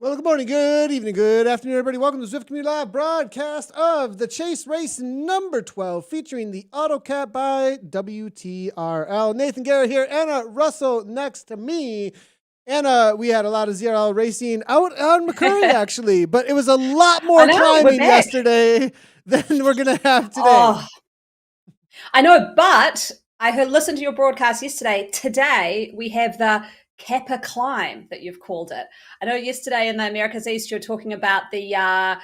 Well, good morning, good evening, good afternoon, everybody. Welcome to the Zwift Community Live broadcast of the Chase Race number 12, featuring the AutoCap by WTRL. Nathan Garrett here, Anna Russell next to me. Anna, we had a lot of ZRL racing out on McCurry, actually, but it was a lot more climbing yesterday than we're going to have today. Oh, I know, but I listened to your broadcast yesterday. Today, we have the Kappa climb that you've called it. I know yesterday in the America's East, you were talking about the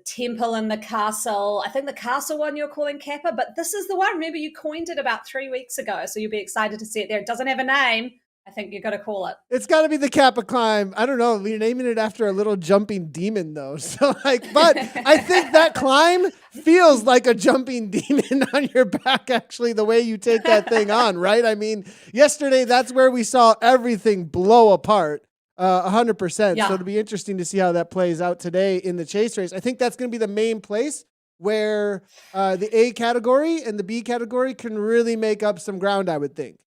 temple and the castle. I think the castle one you're calling Kappa, but this is the one. Remember, you coined it about 3 weeks ago, so you'll be excited to see it there. It doesn't have a name. I think you got to call it. It's got to be the Kappa climb. I don't know. We're naming it after a little jumping demon, though. So, but I think that climb feels like a jumping demon on your back, actually, the way you take that thing on, right? I mean, yesterday, that's where we saw everything blow apart 100%. Yeah. So it'll be interesting to see how that plays out today in the chase race. I think that's going to be the main place where the A category and the B category can really make up some ground, I would think.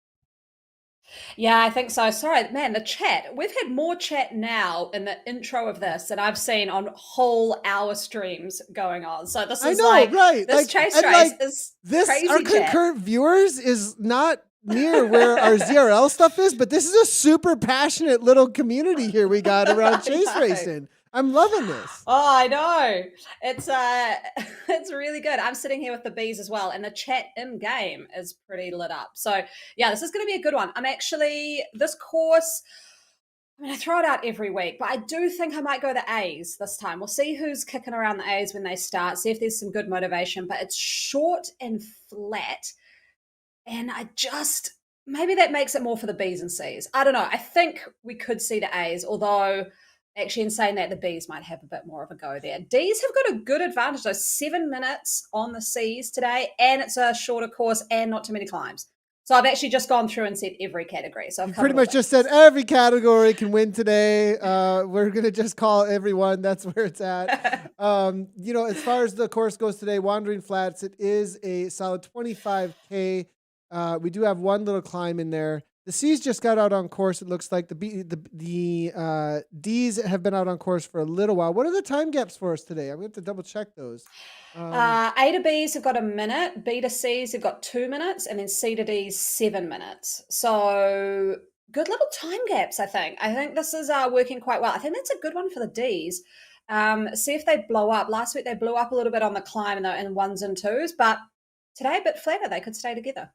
Yeah, I think so. Sorry, man, the chat. We've had more chat now in the intro of this than I've seen on whole hour streams going on. So this is right. This chase race is crazy. Our concurrent viewers is not near where our ZRL stuff is, but this is a super passionate little community here we got around chase racing. I'm loving this. Oh, I know. It's it's really good. I'm sitting here with the bees as well, and the chat in game is pretty lit up. So yeah, this is going to be a good one. This course, I throw it out every week, but I do think I might go the A's this time. We'll see who's kicking around the A's when they start, see if there's some good motivation, but it's short and flat. And maybe that makes it more for the B's and C's. I don't know. I think we could see the A's, although actually in saying that, the B's might have a bit more of a go there. D's have got a good advantage, though. 7 minutes on the C's today, and it's a shorter course and not too many climbs. So I've actually just gone through and said every category. So I've pretty much just said every category can win today. We're going to just call everyone. That's where it's at. As far as the course goes today, Wandering Flats, it is a solid 25K. We do have one little climb in there. The C's just got out on course. It looks like the D's have been out on course for a little while. What are the time gaps for us today? I'm going to have to double check those. A to B's have got a minute, B to C's have got 2 minutes, and then C to D's 7 minutes. So good little time gaps, I think. I think this is working quite well. I think that's a good one for the D's. See if they blow up. Last week they blew up a little bit on the climb in ones and twos, but today a bit flatter. They could stay together.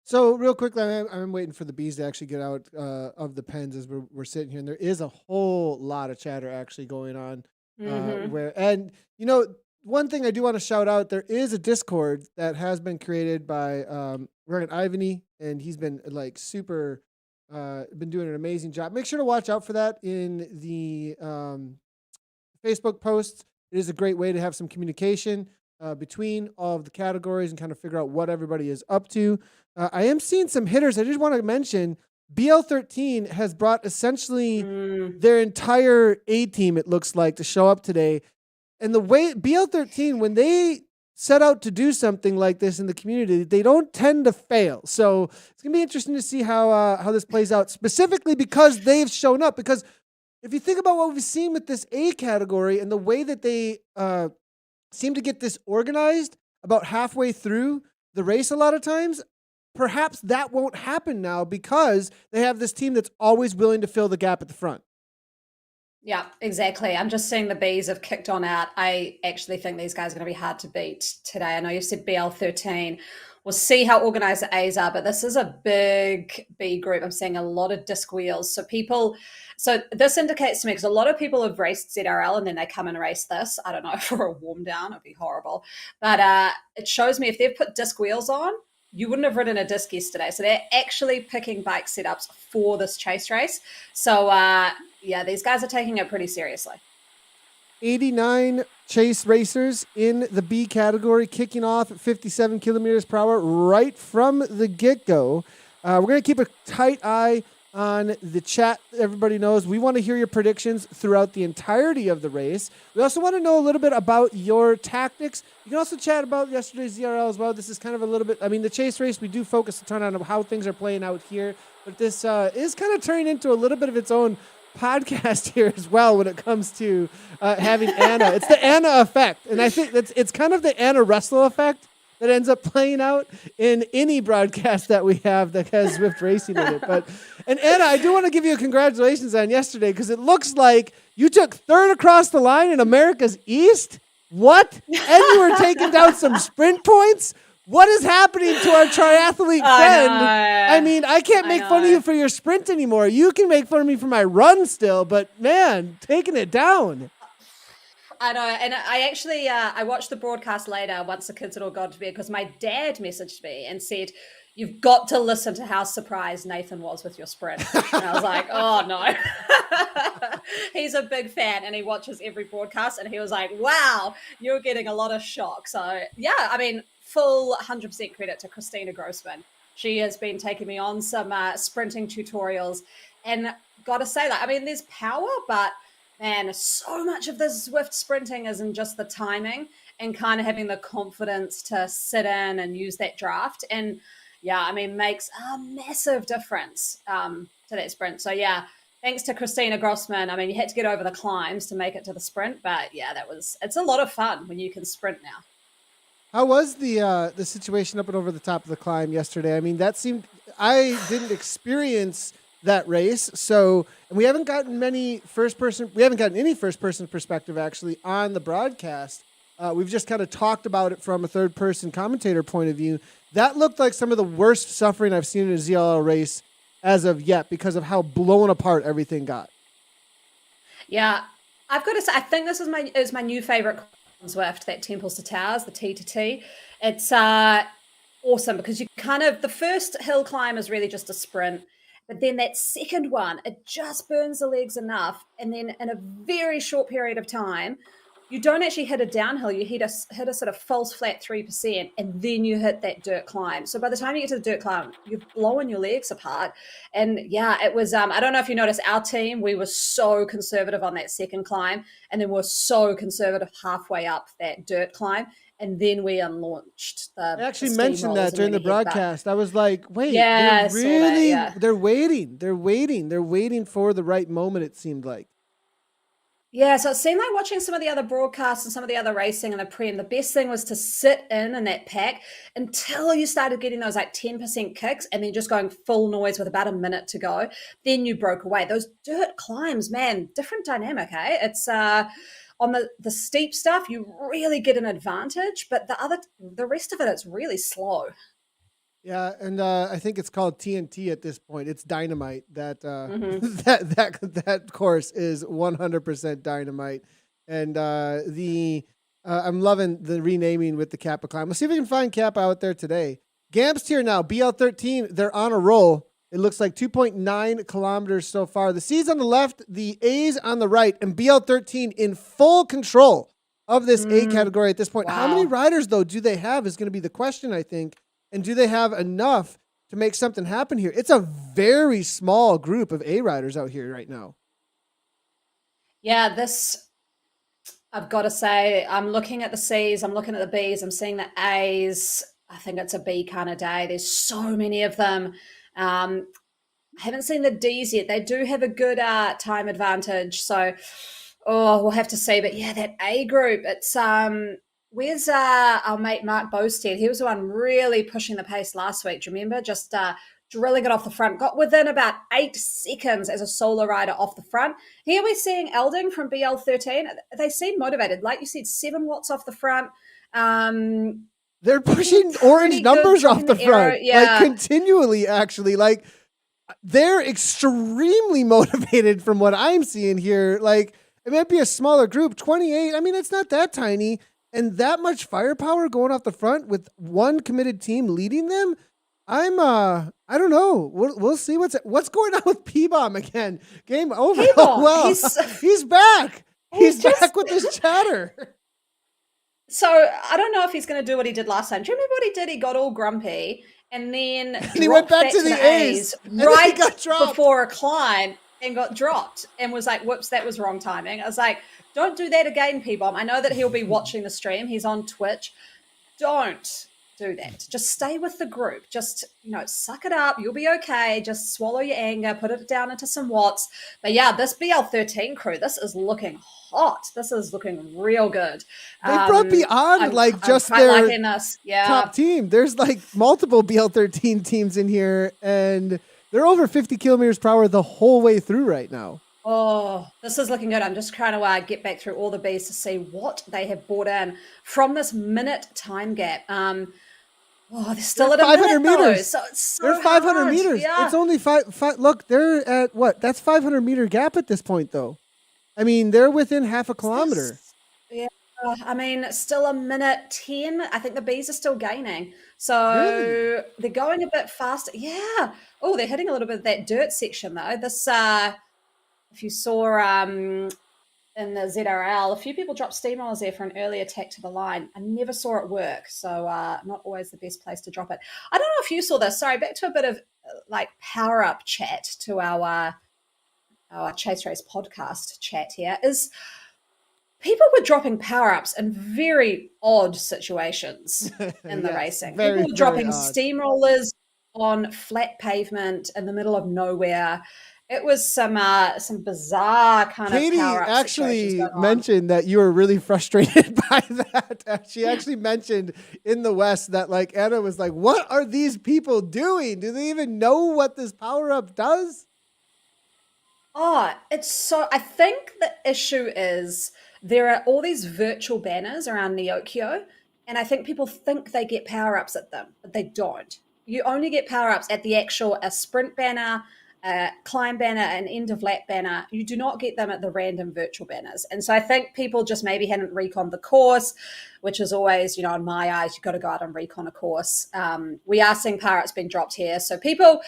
So real quickly, I'm waiting for the bees to actually get out of the pens as we're sitting here, and there is a whole lot of chatter actually going on. One thing I do want to shout out, there is a Discord that has been created by Ryan Ivany, and he's been like super, been doing an amazing job. Make sure to watch out for that in the Facebook posts. It is a great way to have some communication between all of the categories and kind of figure out what everybody is up to. I am seeing some hitters. I just want to mention BL13 has brought essentially their entire A team, it looks like, to show up today. And the way BL13, when they set out to do something like this in the community, they don't tend to fail. So it's going to be interesting to see how this plays out, specifically because they've shown up. Because if you think about what we've seen with this A category and the way that they seem to get this organized about halfway through the race a lot of times, perhaps that won't happen now because they have this team that's always willing to fill the gap at the front. Yeah, exactly. I'm just seeing the Bs have kicked on out. I actually think these guys are going to be hard to beat today. I know you said BL13. We'll see how organized the A's are, but this is a big B group. I'm seeing a lot of disc wheels. So this indicates to me, because a lot of people have raced ZRL and then they come and race this. I don't know, for a warm down, it'd be horrible. But it shows me if they've put disc wheels on, you wouldn't have ridden a disc yesterday. So they're actually picking bike setups for this chase race. So yeah, these guys are taking it pretty seriously. 89 chase racers in the B category, kicking off at 57 kilometers per hour right from the get-go. We're going to keep a tight eye on the chat. Everybody knows we want to hear your predictions throughout the entirety of the race. We also want to know a little bit about your tactics. You can also chat about yesterday's ZRL as well. This is kind of a little bit, the chase race, we do focus a ton on how things are playing out here, but this is kind of turning into a little bit of its own podcast here as well when it comes to having Anna. It's the Anna effect, and I think it's kind of the Anna Russell effect that ends up playing out in any broadcast that we have that has Zwift racing in it. And Anna, I do want to give you a congratulations on yesterday, because it looks like you took third across the line in America's East. What? And you were taking down some sprint points? What is happening to our triathlete friend? I can't make fun of you for your sprint anymore. You can make fun of me for my run still, but man, taking it down. I know, and I actually, I watched the broadcast later once the kids had all gone to bed, because my dad messaged me and said, "You've got to listen to how surprised Nathan was with your sprint." And I was like, oh no. He's a big fan and he watches every broadcast, and he was like, wow, you're getting a lot of shock. So yeah, full 100% credit to Christina Grossman. She has been taking me on some sprinting tutorials, and gotta say that, there's power, but man, so much of this Zwift sprinting is in just the timing and kind of having the confidence to sit in and use that draft. And yeah, makes a massive difference to that sprint. So yeah, thanks to Christina Grossman. You had to get over the climbs to make it to the sprint, but yeah, it's a lot of fun when you can sprint now. How was the situation up and over the top of the climb yesterday? I didn't experience that race, and we haven't gotten any first person perspective actually on the broadcast. We've just kind of talked about it from a third person commentator point of view. That looked like some of the worst suffering I've seen in a ZLL race as of yet, because of how blown apart everything got. Yeah, I've got to say, I think this is my new favorite Zwift, that Temples to Towers, the T to T. It's awesome, because you the first hill climb is really just a sprint, but then that second one, it just burns the legs enough, and then in a very short period of time, you don't actually hit a downhill, you hit a sort of false flat 3%, and then you hit that dirt climb. So by the time you get to the dirt climb, you've blown your legs apart. And yeah, it was, I don't know if you noticed, our team, we were so conservative on that second climb, and then we're so conservative halfway up that dirt climb. and then we unlaunched I the actually mentioned steamrollers that and during went the ahead. But broadcast. I was like, wait, yeah, I saw that. Yeah. they're waiting for the right moment, it seemed like. Yeah, so it seemed like watching some of the other broadcasts and some of the other racing and the Prem, the best thing was to sit in that pack until you started getting those like 10% kicks and then just going full noise with about a minute to go. Then you broke away. Those dirt climbs, man, different dynamic, eh? It's on the steep stuff, you really get an advantage, but the rest of it, it's really slow. Yeah, and I think it's called TNT at this point. It's dynamite. That Hmm. that course is 100% dynamite, and I'm loving the renaming with the Kappa climb. Let's see if we can find Kappa out there today. Gamp's here now. BL13. They're on a roll. It looks like 2.9 kilometers so far. The C's on the left, the A's on the right, and BL13 in full control of this A category at this point. How many Wow. riders though do they have is going to be the question, I think. And do they have enough to make something happen here? It's a very small group of A riders out here right now. Yeah, I've got to say, I'm looking at the C's, I'm looking at the B's, I'm seeing the A's. I think it's a B kind of day. There's so many of them. I haven't seen the D's yet. They do have a good time advantage. So, oh, we'll have to see. But yeah, that A group, it's where's our mate Mark Bosted? He was the one really pushing the pace last week. Do you remember? Just drilling it off the front. Got within about 8 seconds as a solo rider off the front. Here we're seeing Elding from BL13. They seem motivated. Like you said, 7 watts off the front. They're pushing orange numbers off the front, Yeah. like continually, actually. Like they're extremely motivated from what I'm seeing here. Like it might be a smaller group, 28. I mean, it's not that tiny. And that much firepower going off the front with one committed team leading them. I don't know. We'll see what's going on with P-Bomb again. Game over. P-Bomb, Oh, well, he's back. He's back with his chatter. So I don't know if he's going to do what he did last time. Do you remember what he did? He got all grumpy and then he went back to the A's right before a climb and got dropped and was like, whoops, that was wrong timing. I was like, don't do that again, P-Bomb. I know that he'll be watching the stream. He's on Twitch. Don't do that. Just stay with the group. Just, suck it up. You'll be okay. Just swallow your anger, put it down into some watts. But yeah, this BL13 crew, this is looking hot. This is looking real good. They brought beyond just I'm their liking this. Yeah. top team. There's like multiple BL13 teams in here, and they're over 50 kilometers per hour the whole way through right now. Oh, this is looking good. I'm just trying to get back through all the Bs to see what they have brought in from this minute time gap. They're still at 500 meters. So it's so they're 500 hard. meters. Yeah. It's only five. Look, they're at what? That's 500 meter gap at this point, though. I mean, they're within half a kilometer. Yeah. I mean, still a minute 10. I think the Bs are still gaining. So Really? they're going a bit faster. Yeah. Oh, they're hitting a little bit of that dirt section, though. This, if you saw in the ZRL, a few people dropped steamrollers there for an early attack to the line. I never saw it work, so not always the best place to drop it. I don't know if you saw this. Sorry, back to a bit of power up chat to our Chase Race podcast chat here. Is people were dropping power ups in very odd situations in the Yes, racing. very, People were dropping very odd. steamrollers on flat pavement in the middle of nowhere. It was some bizarre kind Katie of power-up actually mentioned that you were really frustrated by that. She actually mentioned in the West that like Anna was like, what are these people doing? Do they even know what this power-up does? Oh, I think the issue is there are all these virtual banners around Neokyo, and I think people think they get power-ups at them, but they don't. You only get power-ups at the actual sprint banner, climb banner, and end of lap banner. You do not get them at the random virtual banners. And so I think people just maybe hadn't reconned the course, which is always, in my eyes, you've got to go out and recon a course. We are seeing power-ups being dropped here. So people,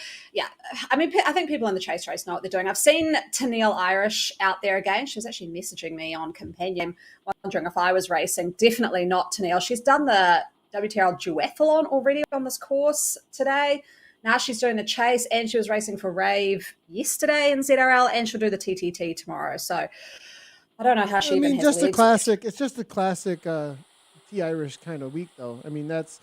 I think people in the chase race know what they're doing. I've seen Tennille Irish out there again. She was actually messaging me on Companion, wondering if I was racing. Definitely not Tennille. She's done the WTRL duathlon already on this course today. Now she's doing the chase, and she was racing for Rave yesterday in ZRL, and she'll do the TTT tomorrow. So I don't know how she even has just a legs. classic. It's just a classic T Irish kind of week, though. I mean, that's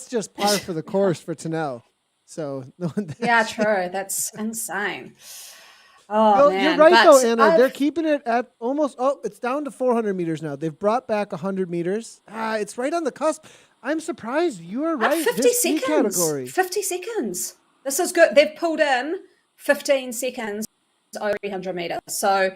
just par for the course for Tennell. So no, Yeah, true. That's insane. Oh no, you're man, right though, but Anna. They're keeping it at almost. Oh, it's down to 400 meters now. They've brought back 100 meters. It's right on the cusp. I'm surprised. You are right. 50 This B seconds. category. 50 seconds. This is good. They've pulled in 15 seconds over 300 meters. So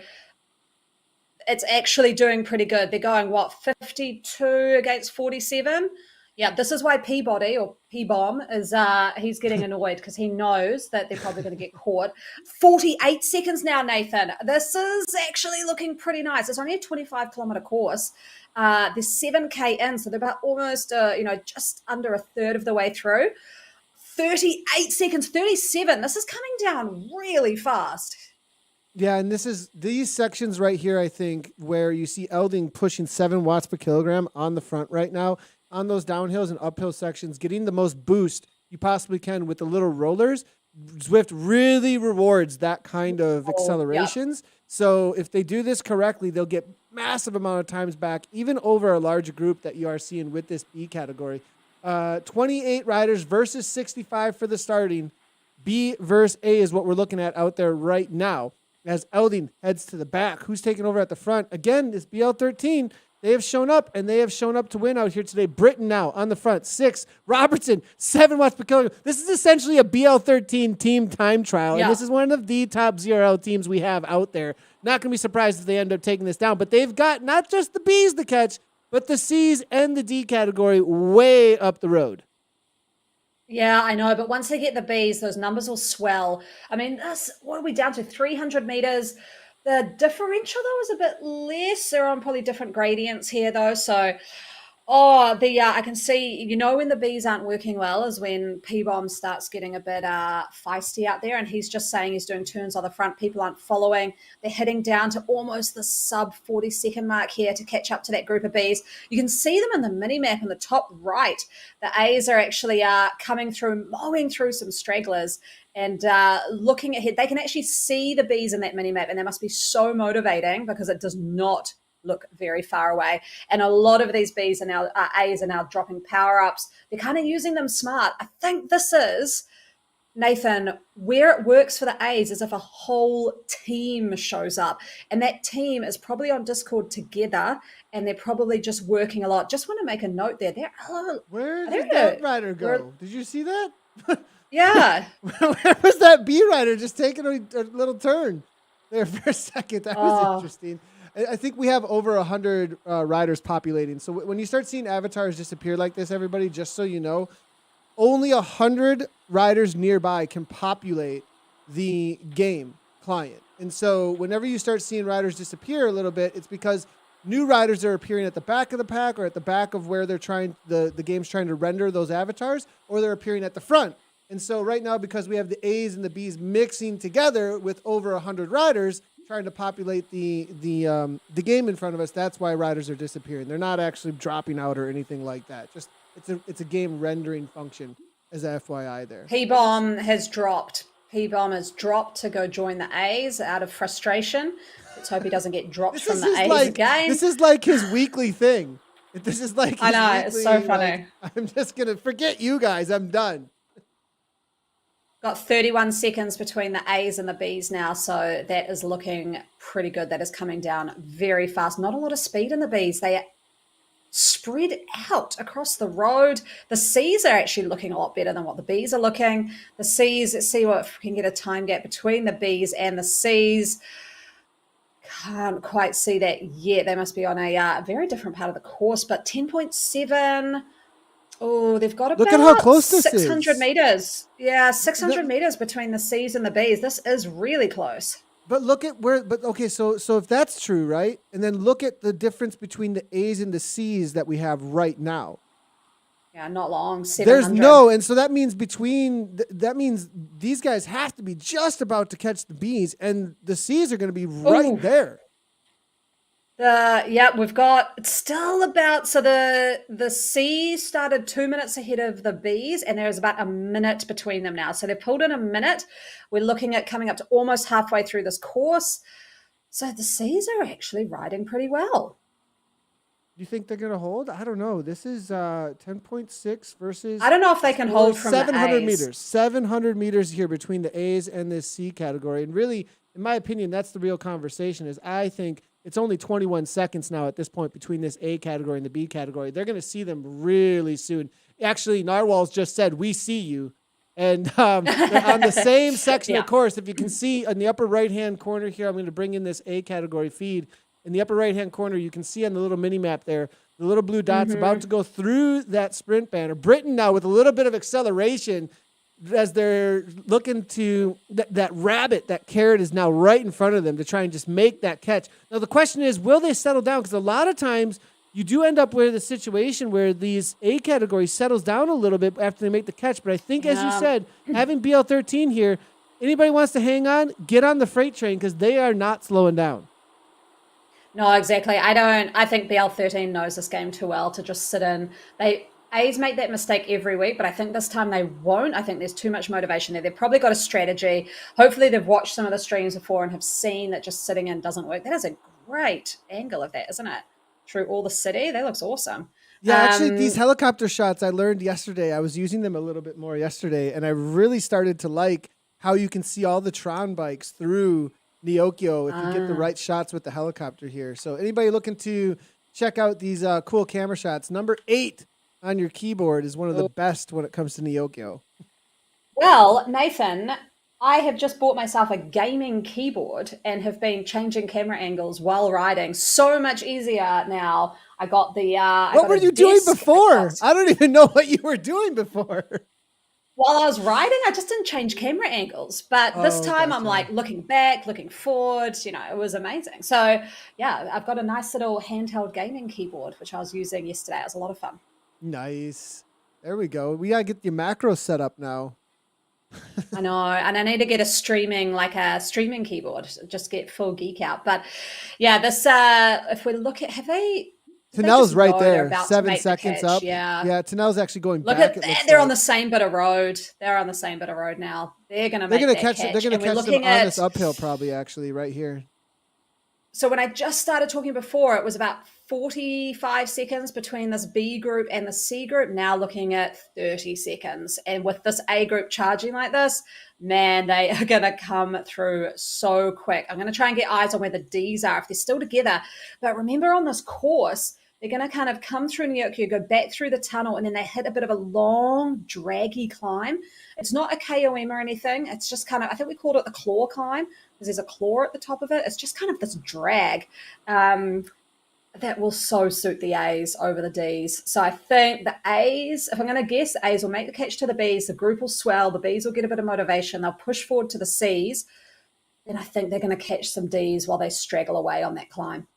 it's actually doing pretty good. They're going, what, 52 against 47? Yeah, this is why Peabody or P-Bomb is he's getting annoyed because he knows that they're probably going to get caught. 48 seconds now, Nathan. This is actually looking pretty nice. It's only a 25-kilometer course. They're 7K in, so they're about almost, just under a third of the way through. 38 seconds, 37. This is coming down really fast. Yeah, and these sections right here, I think, where you see Elding pushing 7 watts per kilogram on the front right now, on those downhills and uphill sections, getting the most boost you possibly can with the little rollers. Zwift really rewards that kind of accelerations. Yeah. So if they do this correctly, they'll get massive amount of times back, even over a larger group that you are seeing with this B category. 28 riders versus 65 for the starting. B versus A is what we're looking at out there right now. As Elding heads to the back, who's taking over at the front? Again, this BL13, they have shown up, and they have shown up to win out here today. Britain now on the front, 6. Robertson, 7 watts per kilogram. This is essentially a BL13 team time trial, and this is one of the top ZRL teams we have out there. Not going to be surprised if they end up taking this down, but they've got not just the Bs to catch, but the Cs and the D category way up the road. Yeah, I know. But once they get the Bs, those numbers will swell. I mean, what are we down to? 300 meters. The differential, though, is a bit less. They're on probably different gradients here, though. So, I can see, when the Bs aren't working well is when P-Bomb starts getting a bit feisty out there, and he's just saying he's doing turns on the front. People aren't following. They're heading down to almost the sub 40-second mark here to catch up to that group of Bs. You can see them in the mini-map in the top right. The As are actually coming through, mowing through some stragglers and looking ahead. They can actually see the Bs in that mini-map, and that must be so motivating because it does not look very far away. And a lot of these Bs are now, As are now dropping power-ups. They're kind of using them smart. I think this is, Nathan, where it works for the As is if a whole team shows up. And that team is probably on Discord together, and they're probably just working a lot. Just want to make a note there. Where did that rider go? Did you see that? Yeah. Where was that B rider just taking a little turn there for a second? That was interesting. I think we have over 100 riders populating. So when you start seeing avatars disappear like this, everybody, just so you know, only 100 riders nearby can populate the game client. And so whenever you start seeing riders disappear a little bit, it's because new riders are appearing at the back of the pack or at the back of where they're the game's trying to render those avatars, or they're appearing at the front. And so right now, because we have the A's and the B's mixing together with over 100 riders trying to populate the game in front of us, that's why riders are disappearing. They're not actually dropping out or anything like that. Just it's a game rendering function as a FYI there. P-Bomb has dropped. P-Bomb has dropped to go join the A's out of frustration. Let's hope he doesn't get dropped from the A's again. This is like his weekly thing. This is like his I know, weekly, it's so funny. I'm just going to forget you guys. I'm done. Got 31 seconds between the A's and the B's now, so that is looking pretty good. That is coming down very fast. Not a lot of speed in the B's. They are spread out across the road. The C's are actually looking a lot better than what the B's are looking. The C's, let's see if we can get a time gap between the B's and the C's. Can't quite see that yet. They must be on a very different part of the course, but 10.7... Oh, they've got about Look at how close this 600 is. meters. Yeah, 600 meters between the C's and the B's. This is really close. But look at okay, so if that's true, right? And then look at the difference between the A's and the C's that we have right now. Yeah, not long. 700. And so that means that means these guys have to be just about to catch the B's, and the C's are going to be right there. We've got still about, so the C started 2 minutes ahead of the B's, and there's about a minute between them now. So they've pulled in a minute. We're looking at coming up to almost halfway through this course. So the C's are actually riding pretty well. Do you think they're going to hold? I don't know. This is 10.6 versus I don't know if they can hold from the 700 A's. meters. 700 meters here between the A's and this C category. And really, in my opinion, that's the real conversation is I think it's only 21 seconds now at this point between this A category and the B category. They're going to see them really soon. Actually, Narwhal's just said, we see you. And they're on the same section of course. If you can see in the upper right-hand corner here, I'm going to bring in this A category feed. In the upper right-hand corner, you can see on the little mini map there, the little blue dot's about to go through that sprint banner. Britain now with a little bit of acceleration as they're looking to that rabbit, that carrot is now right in front of them to try and just make that catch. Now, the question is, will they settle down? Because a lot of times you do end up with a situation where these A category settles down a little bit after they make the catch. But I think, as you said, having BL13 here, anybody wants to hang on, get on the freight train because they are not slowing down. No, exactly. I think BL13 knows this game too well to just sit in. A's make that mistake every week, but I think this time they won't. I think there's too much motivation there. They've probably got a strategy. Hopefully they've watched some of the streams before and have seen that just sitting in doesn't work. That is a great angle of that, isn't it? Through all the city. That looks awesome. Yeah, actually, these helicopter shots I learned yesterday. I was using them a little bit more yesterday, and I really started to like how you can see all the Tron bikes through Neokyo if you get the right shots with the helicopter here. So anybody looking to check out these cool camera shots, number 8 on your keyboard is one of the best when it comes to Neokyo. Well, Nathan, I have just bought myself a gaming keyboard and have been changing camera angles while riding. So much easier now. I got the. What were you doing before? I don't even know what you were doing before. While I was riding, I just didn't change camera angles. But this time I'm like looking back, looking forward. You know, it was amazing. So yeah, I've got a nice little handheld gaming keyboard, which I was using yesterday. It was a lot of fun. Nice. There we go. We got to get the macros set up now. I know. And I need to get a streaming keyboard, just get full geek out. But yeah, this, if we look at, Tunnel's right there, 7 seconds up. Yeah, Tunnel's actually going back. Look at that. They're on the same bit of road. They're on the same bit of road now. They're going to make that catch. They're going to catch them on this uphill probably, actually, right here. So when I just started talking before, it was about 45 seconds between this B group and the C group. Now looking at 30 seconds. And with this A group charging like this, man, they are going to come through so quick. I'm going to try and get eyes on where the Ds are, if they're still together. But remember on this course, they're going to kind of come through Neokyo, go back through the tunnel, and then they hit a bit of a long, draggy climb. It's not a KOM or anything. It's just kind of, I think we called it the claw climb because there's a claw at the top of it. It's just kind of this drag that will so suit the A's over the D's. So I think the A's, if I'm going to guess, the A's will make the catch to the B's. The group will swell. The B's will get a bit of motivation. They'll push forward to the C's. And I think they're going to catch some D's while they straggle away on that climb.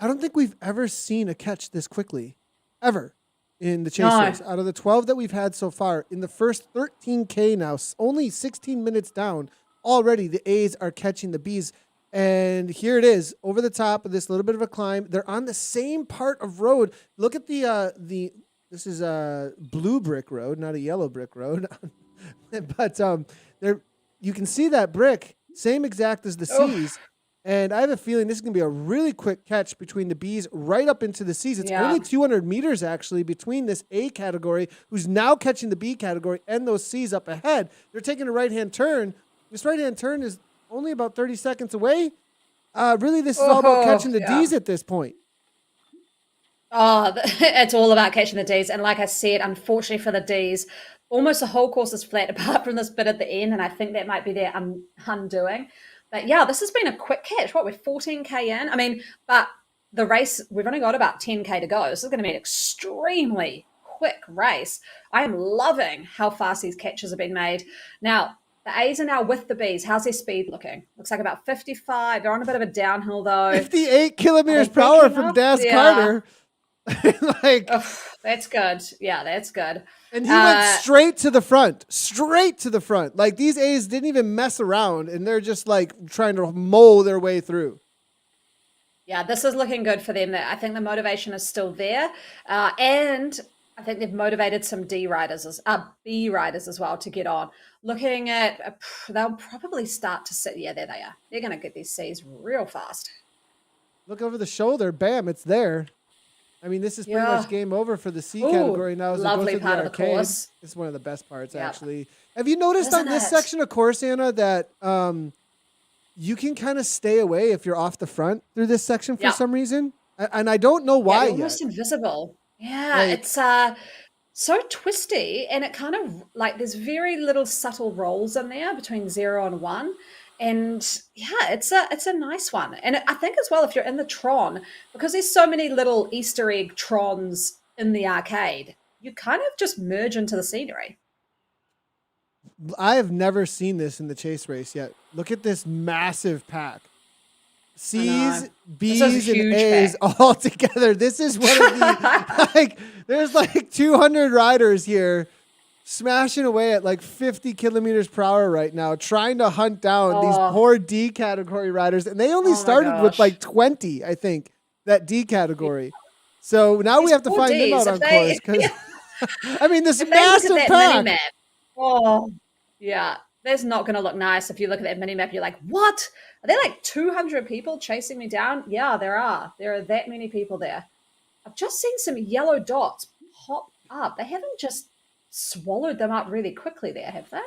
I don't think we've ever seen a catch this quickly, ever, in the chase race. Out of the 12 that we've had so far, in the first 13K now, only 16 minutes down, already the A's are catching the B's. And here it is, over the top of this little bit of a climb. They're on the same part of road. Look at this is a blue brick road, not a yellow brick road. But you can see that brick, same exact as the C's. And I have a feeling this is going to be a really quick catch between the B's right up into the C's. It's only 200 meters, actually, between this A category, who's now catching the B category, and those C's up ahead. They're taking a right-hand turn. This right-hand turn is only about 30 seconds away. Really, this is all about catching the D's at this point. Oh, it's all about catching the D's. And like I said, unfortunately for the D's, almost the whole course is flat apart from this bit at the end. And I think that might be their undoing. But yeah, this has been a quick catch. We're 14K in. I mean, but the race, we've only got about 10K to go. This is going to be an extremely quick race. I am loving how fast these catches have been made. Now, the A's are now with the B's. How's their speed looking? Looks like about 55. They're on a bit of a downhill, though. 58 kilometers per hour from Das Carter. That's good. Yeah, that's good. And he went straight to the front. Like, these A's didn't even mess around, and they're just like trying to mow their way through. Yeah, this is looking good for them. I think the motivation is still there. And I think they've motivated some B riders as well to get on. Looking at, they'll probably start to sit. Yeah, there they are. They're going to get these C's real fast. Look over the shoulder. Bam, it's there. I mean, this is pretty much game over for the C category now. As lovely it goes part the of the arcade. course. It's one of the best parts, actually. Have you noticed on this Isn't it? section of course, Anna, that you can kind of stay away if you're off the front through this section for some reason? And I don't know why you're almost invisible. Yeah, Like- it's so twisty, and it kind of like there's very little subtle rolls in there between 0 and 1. And yeah, it's a nice one. And I think as well, if you're in the Tron, because there's so many little Easter egg Trons in the arcade, you kind of just merge into the scenery. I have never seen this in the chase race yet. Look at this massive pack. C's, B's, and A's all together. This is one of the, like, there's like 200 riders here smashing away at like 50 kilometers per hour right now, trying to hunt down these poor D category riders. And they only started with like 20, I think, that D category. So now we have to find them out on course. Because, I mean, this massive pack. Oh, yeah. That's not going to look nice. If you look at that mini map, you're like, what? Are there like 200 people chasing me down? Yeah, there are. There are that many people there. I've just seen some yellow dots pop up. They haven't just swallowed them up really quickly there, have they?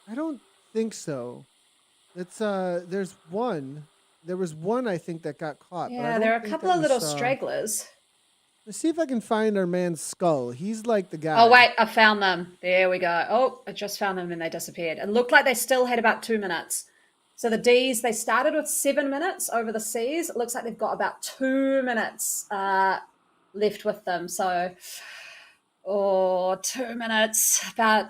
I don't think so. It's there's one. There was one I think that got caught. Yeah, there are a couple of little stragglers. Let's see if I can find our man's skull. He's like the guy. Oh, wait, I found them. There we go. Oh, I just found them and they disappeared. It looked like they still had about 2 minutes. So the Ds, they started with 7 minutes over the Cs. It looks like they've got about 2 minutes left with them. So, 2 minutes, about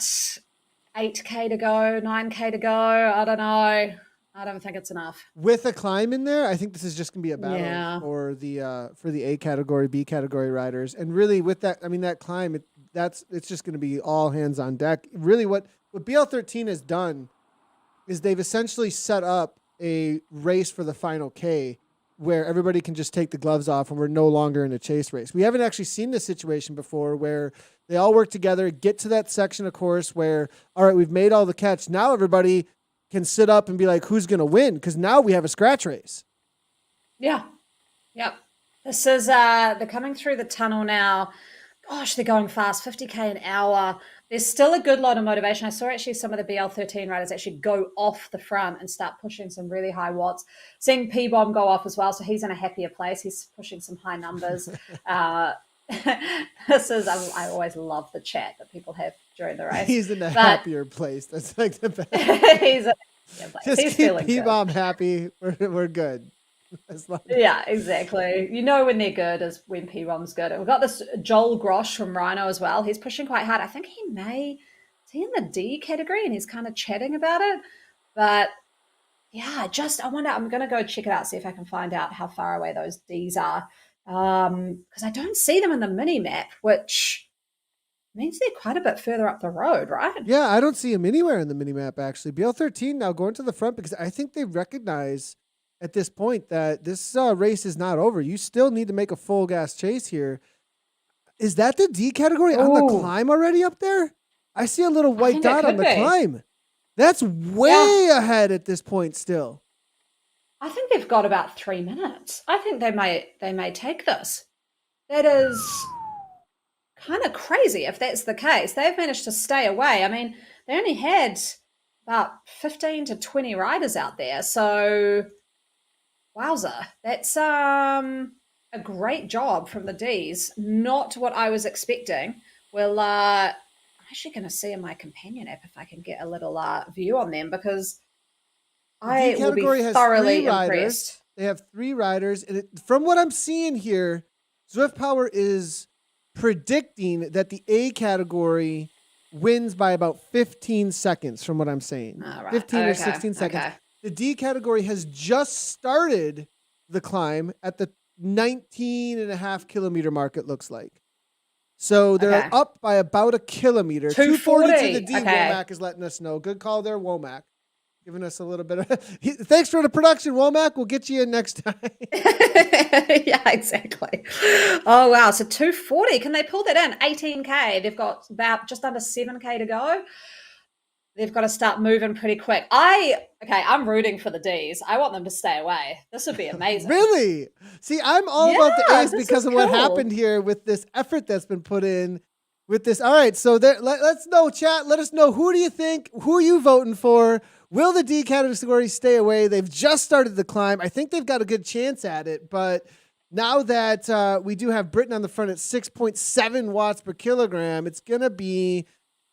8K to go, 9K to go. I don't know. I don't think it's enough. With a climb in there, I think this is just gonna be a battle for the A category, B category riders. And really, with that, I mean, that climb, it's just gonna be all hands on deck. Really, what BL13 has done is they've essentially set up a race for the final K, where everybody can just take the gloves off, and we're no longer in a chase race. We haven't actually seen this situation before, where they all work together, get to that section of course where, all right, we've made all the catch. Now everybody can sit up and be like, who's going to win? Because now we have a scratch race. Yeah. Yep. This is, they're coming through the tunnel now. Gosh, they're going fast, 50K an hour. There's still a good lot of motivation. I saw actually some of the BL13 riders actually go off the front and start pushing some really high watts. Seeing P-Bomb go off as well, so he's in a happier place. He's pushing some high numbers. This is, I always love the chat that people have during the race. He's in a happier place. That's like the best. He's in a happier place. Just he's keep P-Bomb happy. We're good. Yeah, exactly. You know when they're good is when P-Bomb's good. We've got this Joel Grosh from Rhino as well. He's pushing quite hard. I think is he in the D category, and he's kind of chatting about it. But yeah, I wonder, I'm going to go check it out, see if I can find out how far away those Ds are. Because I don't see them in the mini map, which means they're quite a bit further up the road, right? Yeah, I don't see them anywhere in the mini map, actually. BL13 now going to the front because I think they recognize at this point that this race is not over. You still need to make a full gas chase here. Is that the D category on the climb already up there? I see a little white dot on the climb. That's way ahead at this point still. I think they've got about 3 minutes. I think they may take this. That is kind of crazy if that's the case. They've managed to stay away. I mean, they only had about 15 to 20 riders out there. So, wowza. That's a great job from the Ds. Not what I was expecting. Well, I'm actually going to see in my companion app if I can get a little view on them, because I will be thoroughly impressed. They have 3 riders. And from what I'm seeing here, Zwift Power is predicting that the A category wins by about 15 seconds from what I'm saying. Right. 15 or 16 seconds. Okay. The D category has just started the climb at the 19.5 kilometer mark, it looks like. So they're up by about a kilometer. 240 to the D. Womack is letting us know. Good call there, Womack. Giving us a little bit of thanks for the production, Womack. We'll get you in next time. Yeah, exactly. Oh wow. So 240. Can they pull that in? 18K. They've got about just under 7K to go. They've got to start moving pretty quick. I'm rooting for the D's. I want them to stay away. This would be amazing. Really? See, I'm all about the Yeah, A's this because is of what happened cool. here with this effort that's been put in with this. All right, so let's know, chat. Let us know, who do you think, who are you voting for? Will the D category stay away? They've just started the climb. I think they've got a good chance at it, but now that we do have Britain on the front at 6.7 watts per kilogram, it's going to be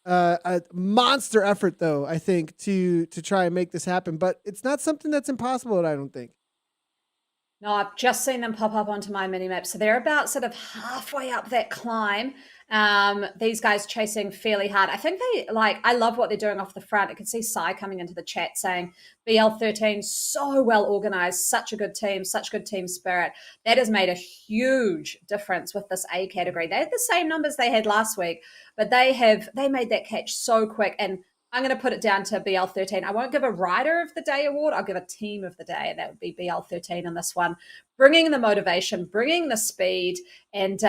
a monster effort, though, I think, to try and make this happen. But it's not something that's impossible, I don't think. No, I've just seen them pop up onto my mini map. So they're about sort of halfway up that climb. These guys chasing fairly hard. I think I love what they're doing off the front. I can see Sai coming into the chat saying BL13 so well organized, such a good team, such good team spirit. That has made a huge difference with this A category. They had the same numbers they had last week, but they made that catch so quick. And I'm going to put it down to BL13. I won't give a rider of the day award. I'll give a team of the day, and that would be BL13 in this one. Bringing the motivation, bringing the speed, and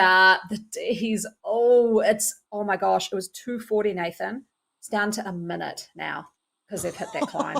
oh my gosh, it was 2:40, Nathan. It's down to a minute now because they've hit that climb.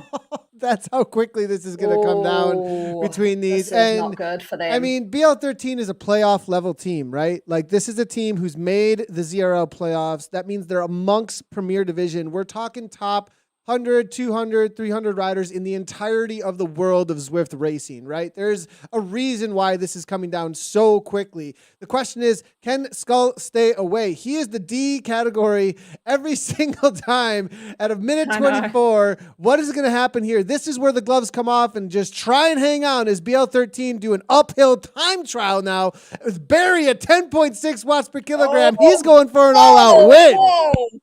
That's how quickly this is going to come down between these. This is not good for them. I mean, BL13 is a playoff level team, right? Like, this is a team who's made the ZRL playoffs. That means they're amongst Premier Division. We're talking top 100, 200, 300 riders in the entirety of the world of Zwift racing, right? There's a reason why this is coming down so quickly. The question is, can Skull stay away? He is the D category every single time at a minute 24. What is going to happen here? This is where the gloves come off, and just try and hang on as BL13 do an uphill time trial now with Barry at 10.6 watts per kilogram. He's going for an all-out win.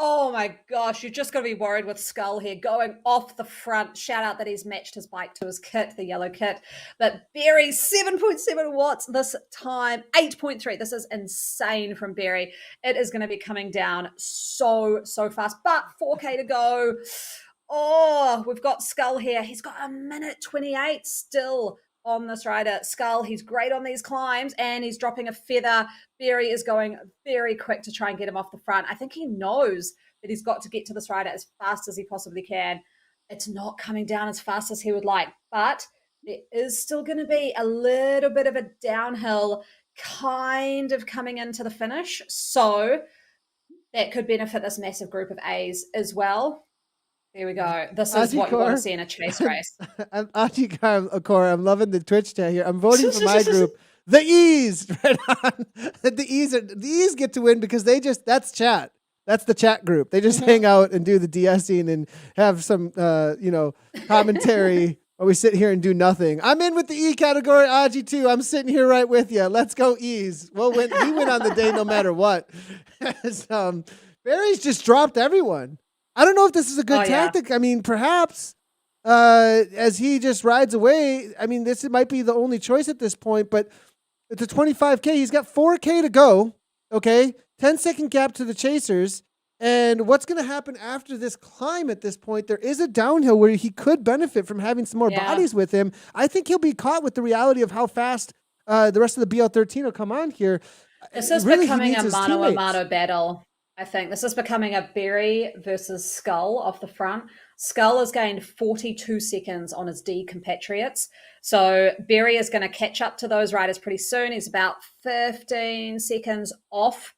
Oh my gosh, you're just going to be worried with Skull here going off the front. Shout out that he's matched his bike to his kit, the yellow kit. But Barry, 7.7 watts this time, 8.3. This is insane from Barry. It is going to be coming down so fast, but 4K to go. Oh, we've got Skull here. He's got a minute 28 still on this rider. Skull, he's great on these climbs, and he's dropping a feather. Barry is going very quick to try and get him off the front. I think he knows that he's got to get to this rider as fast as he possibly can. It's not coming down as fast as he would like, but there is still going to be a little bit of a downhill kind of coming into the finish. So that could benefit this massive group of A's as well. There we go. This is what you want to see in a chase race. I'm I'm loving the Twitch chat here. I'm voting for my group. The E's, right on. The E's get to win because that's chat. That's the chat group. They just hang out and do the DSing and have some, commentary while we sit here and do nothing. I'm in with the E category, Aji too. I'm sitting here right with you. Let's go E's. We'll win. We win on the day no matter what. Barry's just dropped everyone. I don't know if this is a good tactic. Yeah. I mean, perhaps as he just rides away, I mean, this might be the only choice at this point, but it's a 25K. He's got 4K to go, okay? 10-second gap to the chasers. And what's going to happen after this climb at this point? There is a downhill where he could benefit from having some more bodies with him. I think he'll be caught with the reality of how fast the rest of the BL13 will come on here. This is really becoming a mano-a-mano battle. I think this is becoming a Barry versus Skull off the front. Skull has gained 42 seconds on his D compatriots. So Barry is going to catch up to those riders pretty soon. He's about 15 seconds off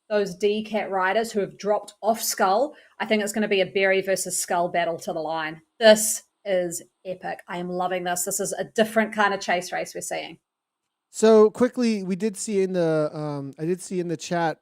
those D cat riders who have dropped off Skull. I think it's going to be a Barry versus Skull battle to the line. This is epic. I am loving this. This is a different kind of chase race we're seeing. So quickly, we did see in the I did see in the chat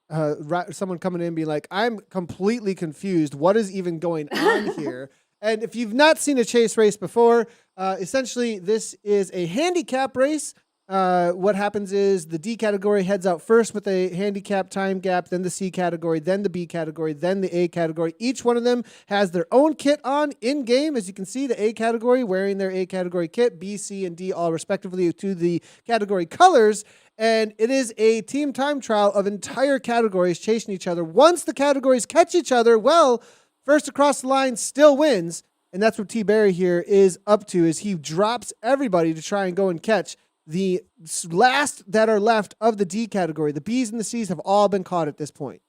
someone coming in being like, "I'm completely confused. What is even going on here?" And if you've not seen a chase race before, essentially this is a handicap race. What happens is the D category heads out first with a handicap time gap, then the C category, then the B category, then the A category. Each one of them has their own kit on in game. As you can see, the A category wearing their A category kit, B, C, and D all respectively to the category colors. And it is a team time trial of entire categories chasing each other. Once the categories catch each other, well, first across the line still wins. And that's what T. Barry here is up to, is he drops everybody to try and go and catch the last that are left of the D category. The B's and the C's have all been caught at this point.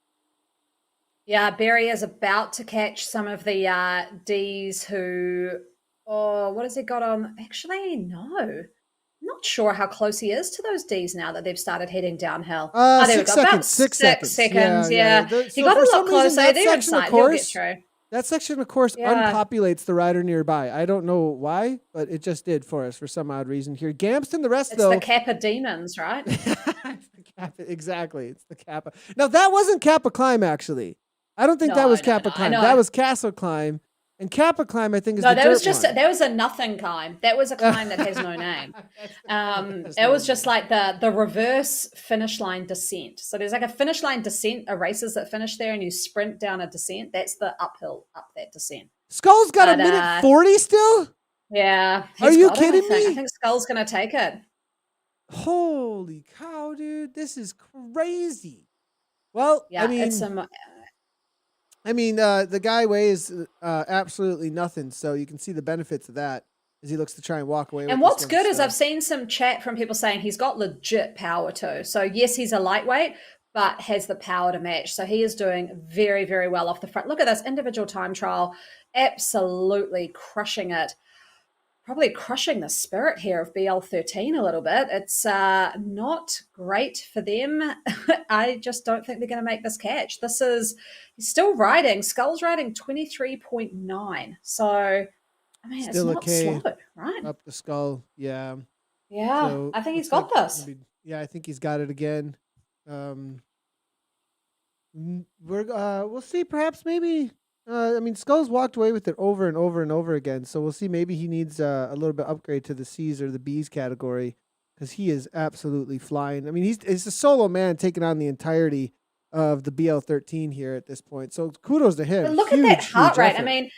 Yeah, Barry is about to catch some of the D's who, oh, what has he got on? Actually, no. Not sure how close he is to those D's now that they've started heading downhill. Oh, there we 6 go. About seconds, 6 six seconds. Yeah, seconds. yeah, yeah. Yeah. He So got for a some lot reason, closer. They're inside. He'll get through. that section of course Yeah. unpopulates the rider nearby. I don't know why, but it just did for us for some odd reason here. Gamston, the rest It's though. the Kappa demons, right? It's the Kappa, exactly. It's the Kappa. Now that wasn't Kappa Climb actually. I don't think that was Kappa Climb. That was Castle Climb. And Kappa Climb, I think, is no, the that was dirt just one. that was a nothing climb. That was a climb that has no name. It was just like the reverse finish line descent. So there's like a finish line descent, a races that finish there, and you sprint down a descent. That's the uphill up that descent. Skull's got a minute 40 still. Yeah, are you kidding me? I think Skull's gonna take it. Holy cow, dude! This is crazy. Well, yeah, it's some. I mean, the guy weighs absolutely nothing, so you can see the benefits of that as he looks to try and walk away. And what's good is I've seen some chat from people saying he's got legit power too. So yes, he's a lightweight, but has the power to match. So he is doing very, very well off the front. Look at this individual time trial, absolutely crushing it. Probably crushing the spirit here of BL13 a little bit. It's not great for them. I just don't think they're going to make this catch. He's still riding. Skull's riding 23.9. So, I mean, still it's not slow, right? Up the Skull, yeah. Yeah, so I think he's got this. Yeah, I think he's got it again. We'll see. Perhaps maybe. I mean, Skull's walked away with it over and over and over again. So we'll see. Maybe he needs a little bit upgrade to the C's or the B's category because he is absolutely flying. I mean, he's a solo man taking on the entirety of the BL13 here at this point. So kudos to him. But look at that heart rate. Effort. I mean,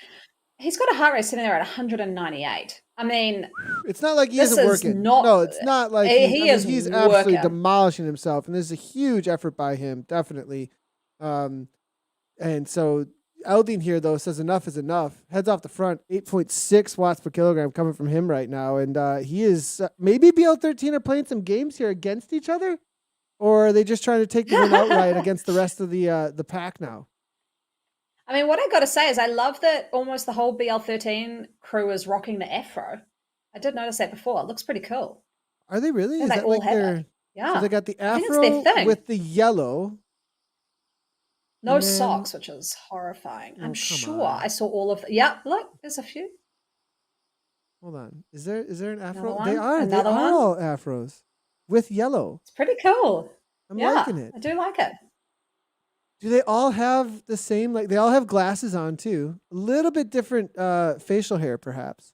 he's got a heart rate sitting there at 198. I mean, it's not like he isn't working. No, it's not like he's absolutely demolishing himself, and this is a huge effort by him, definitely. And so Elding here, though, says enough is enough. Heads off the front, 8.6 watts per kilogram coming from him right now. And he is maybe BL13 are playing some games here against each other, or are they just trying to take the win outright against the rest of the pack now? I mean, what I got to say is I love that almost the whole BL13 crew is rocking the afro. I did notice that before. It looks pretty cool. Are they really? Is that like their... Yeah. So they got the afro with the yellow. No socks, which is horrifying. I'm sure I saw all of yeah, look, there's a few. Hold on. Is there an afro? They are all afros with yellow. It's pretty cool. I'm liking it. I do like it. Do they all have the same, like they all have glasses on too? A little bit different facial hair, perhaps.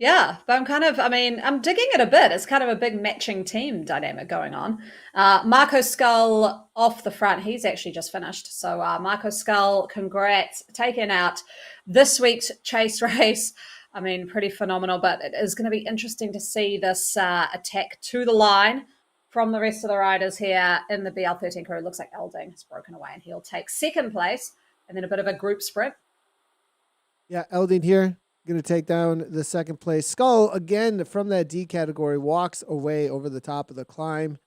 Yeah, but I'm digging it a bit. It's kind of a big matching team dynamic going on. Marco Skull off the front. He's actually just finished. So Marco Skull, congrats. Taking out this week's chase race. I mean, pretty phenomenal, but it is going to be interesting to see this attack to the line from the rest of the riders here in the BL13 crew. It looks like Elding has broken away and he'll take second place and then a bit of a group sprint. Yeah, Elding here. Going to take down the second place. Skull, again, from that D category, walks away over the top of the climb.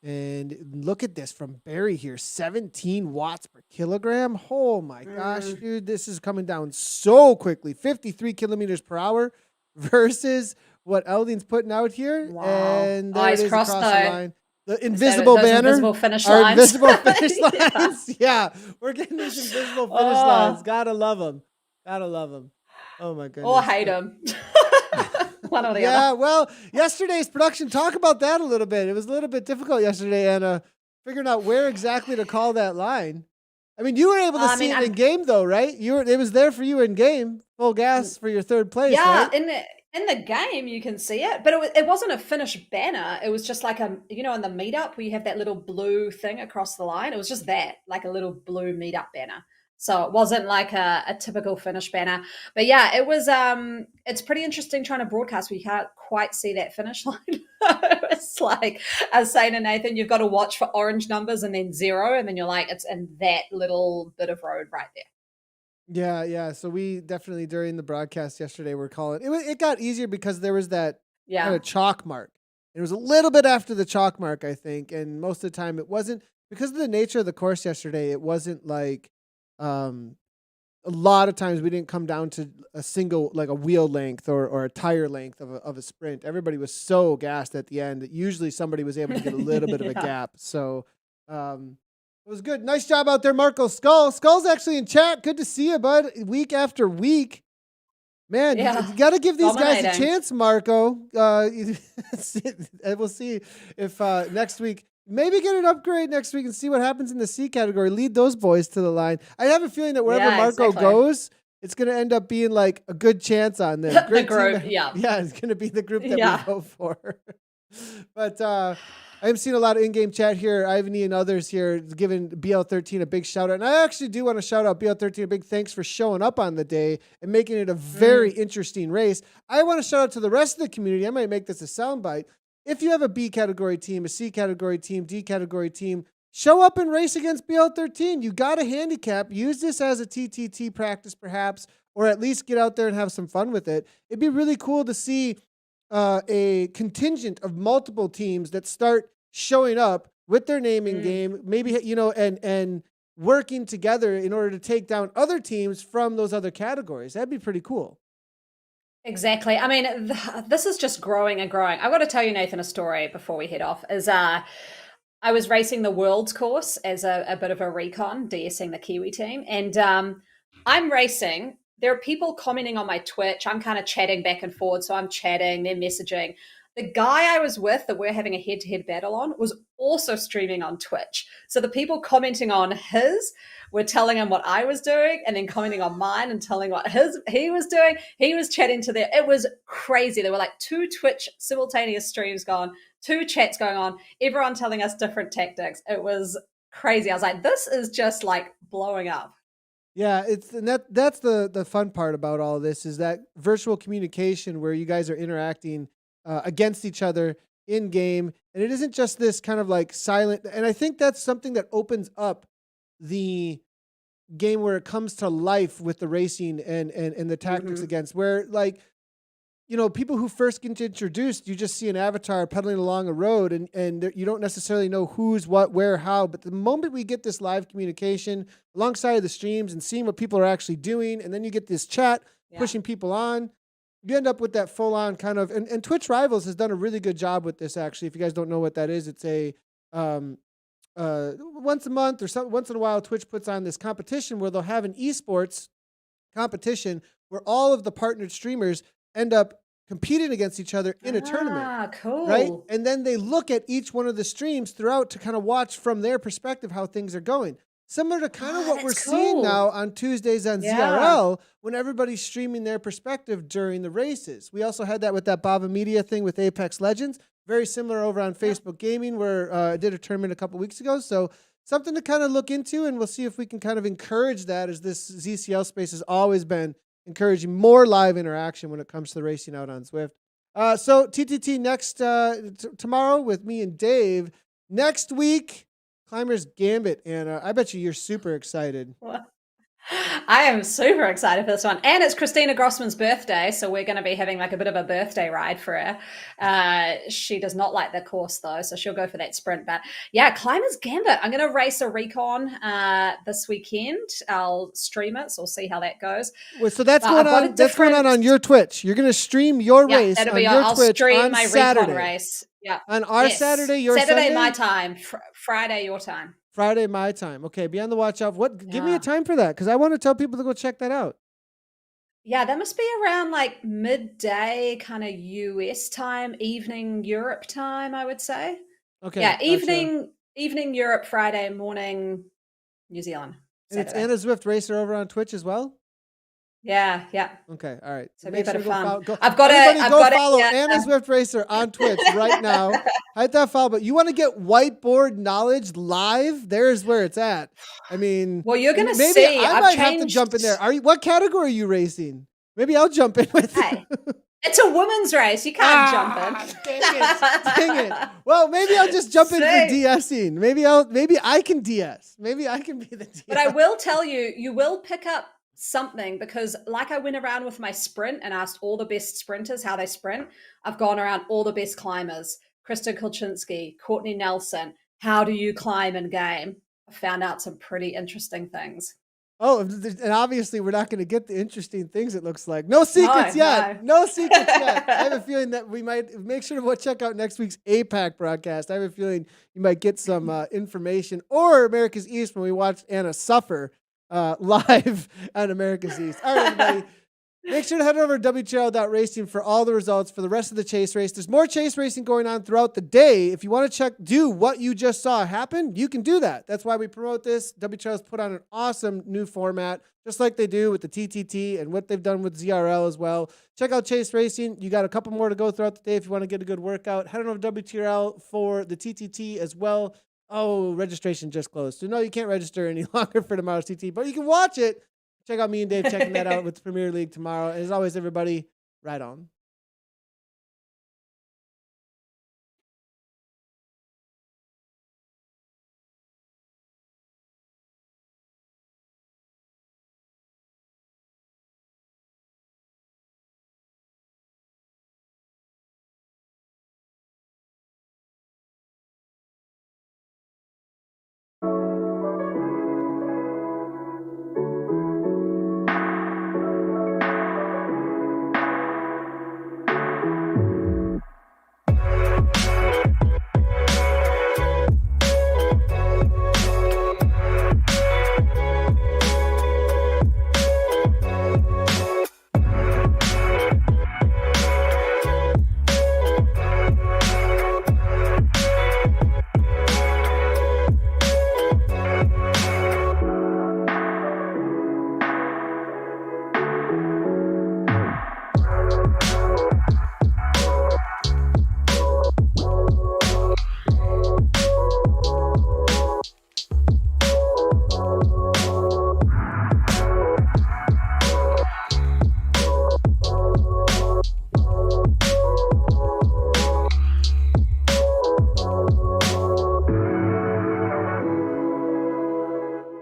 And look at this from Barry here, 17 watts per kilogram. Oh, my gosh, dude, this is coming down so quickly. 53 kilometers per hour versus what Elding's putting out here. Wow. And there it is across the line. The invisible banner. Invisible finish lines. Invisible finish lines. Yeah, we're getting these invisible finish lines. Gotta love them. Gotta love them. Oh my goodness. Or hate him. One or the other. Yeah, well, yesterday's production, talk about that a little bit. It was a little bit difficult yesterday, Anna, figuring out where exactly to call that line. I mean, you were able to see it in game though, right? It was there for you in game, full gas for your third place. Yeah, right? in the game you can see it, but it wasn't a finish banner. It was just like in the meetup where you have that little blue thing across the line. It was just that, like a little blue meetup banner. So it wasn't like a typical finish banner. But yeah, it was it's pretty interesting trying to broadcast where you can't quite see that finish line. It's like I was saying to Nathan, you've got to watch for orange numbers and then 0, and then you're like, it's in that little bit of road right there. Yeah. So we definitely during the broadcast yesterday were calling it got easier because there was that kind of chalk mark. It was a little bit after the chalk mark, I think, and most of the time it wasn't because of the nature of the course yesterday. It wasn't like Um, a lot of times we didn't come down to a single, like a wheel length or a tire length of a sprint. Everybody was so gassed at the end that usually somebody was able to get a little bit of a Yeah. gap. So it was good. Nice job out there, Marco. Skull's actually in chat. Good to see you, bud. Week after week. Man, you Yeah. got to give these guys a Dominating. chance, Marco. And we'll see if next week, maybe get an upgrade next week and see what happens in the C category. Lead those boys to the line. I have a feeling that wherever Yeah, Marco exactly. goes, it's going to end up being like a good chance on them. The Great group, team. yeah. Yeah, it's going to be the group that we Yeah. vote for. But I'm seeing a lot of in-game chat here. Ivany and others here giving BL13 a big shout out. And I actually do want to shout out BL13 a big thanks for showing up on the day and making it a very interesting race. I want to shout out to the rest of the community. I might make this a soundbite. If you have a B category team, a C category team, D category team, show up and race against BL13. You got a handicap. Use this as a TTT practice perhaps, or at least get out there and have some fun with it. It'd be really cool to see a contingent of multiple teams that start showing up with their naming game, maybe, and working together in order to take down other teams from those other categories. That'd be pretty cool. Exactly. I mean, this is just growing and growing. I've got to tell you, Nathan, a story before we head off. I was racing the Worlds course as a bit of a recon, DSing the Kiwi team, and I'm racing. There are people commenting on my Twitch. I'm kind of chatting back and forth, so I'm chatting, they're messaging. The guy I was with that we're having a head-to-head battle on was also streaming on Twitch. So the people commenting on his were telling him what I was doing, and then commenting on mine and telling what he was doing. He was chatting to their. It was crazy. There were like 2 Twitch simultaneous streams going, 2 chats going on, everyone telling us different tactics. It was crazy. I was like, this is just like blowing up. Yeah, that's the fun part about all of this is that virtual communication where you guys are interacting against each other in game, and it isn't just this kind of like silent. And I think that's something that opens up the game where it comes to life with the racing and the tactics against where like people who first get introduced, you just see an avatar pedaling along a road and you don't necessarily know who's what, where, how. But the moment we get this live communication alongside of the streams and seeing what people are actually doing, and then you get this chat pushing people on, you end up with that full on kind of, and Twitch Rivals has done a really good job with this actually. If you guys don't know what that is, it's a, once a month or once in a while, Twitch puts on this competition where they'll have an esports competition where all of the partnered streamers end up competing against each other in a tournament. Cool. Right? And then they look at each one of the streams throughout to kind of watch from their perspective how things are going. Similar to kind of what we're seeing now on Tuesdays on ZRL when everybody's streaming their perspective during the races. We also had that with that Bava Media thing with Apex Legends. Very similar over on Facebook Gaming where I did a tournament a couple weeks ago. So something to kind of look into, and we'll see if we can kind of encourage that as this ZCL space has always been encouraging more live interaction when it comes to the racing out on Zwift. So TTT next tomorrow with me and Dave. Next week, Climbers Gambit, and I bet you're super excited. I am super excited for this one. And it's Christina Grossman's birthday, so we're going to be having like a bit of a birthday ride for her. She does not like the course though, so she'll go for that sprint. But yeah, Climbers Gambit. I'm going to race a recon this weekend. I'll stream it, so we'll see how that goes. Well, so that's going on. That's going on your Twitch. You're going to stream your race on your I'll Twitch stream on my Saturday. recon race. Yeah. On our Saturday, your Saturday Sunday? my time, Friday your time. Friday my time. Okay, be on the watch out. Give me a time for that because I want to tell people to go check that out. Yeah, that must be around like midday, kind of US time, evening Europe time, I would say. Okay. Yeah, gotcha. evening Europe, Friday morning New Zealand. And it's Saturday. Anna Zwift Racer over on Twitch as well. Yeah. Okay, all right. So make sure to follow. I've got to follow Anna Zwift Racer on Twitch right now. Hit that follow, but you want to get whiteboard knowledge live? There's where it's at. I mean, well, you're gonna maybe see. I might have to jump in there. What category are you racing? Maybe I'll jump in with you. It's a women's race. You can't jump in. Dang it. Well, maybe I'll just jump in for DSing. Maybe I can DS. Maybe I can be the DS. But I will tell you, you will pick up something because like I went around with my sprint and asked all the best sprinters how they sprint. I've gone around all the best climbers, Kristen Kulczynski, Courtney Nelson. How do you climb in game? I found out some pretty interesting things. Oh, and obviously we're not going to get the interesting things. It looks like no secrets No, yet. No secrets yet. I have a feeling that we might make sure to check out next week's APAC broadcast. I have a feeling you might get some information, or America's East when we watch Anna suffer live on America's East. All right, everybody. Make sure to head over to WTRL.racing for all the results for the rest of the chase race. There's more chase racing going on throughout the day. If you want to do what you just saw happen, you can do that. That's why we promote this. WTRL's put on an awesome new format, just like they do with the TTT and what they've done with ZRL as well. Check out chase racing. You got a couple more to go throughout the day if you want to get a good workout. Head on over to WTRL for the TTT as well. Oh, registration just closed. So no, you can't register any longer for tomorrow's TT, but you can watch it. Check out me and Dave checking that out with the Premier League tomorrow. And as always, everybody, ride on.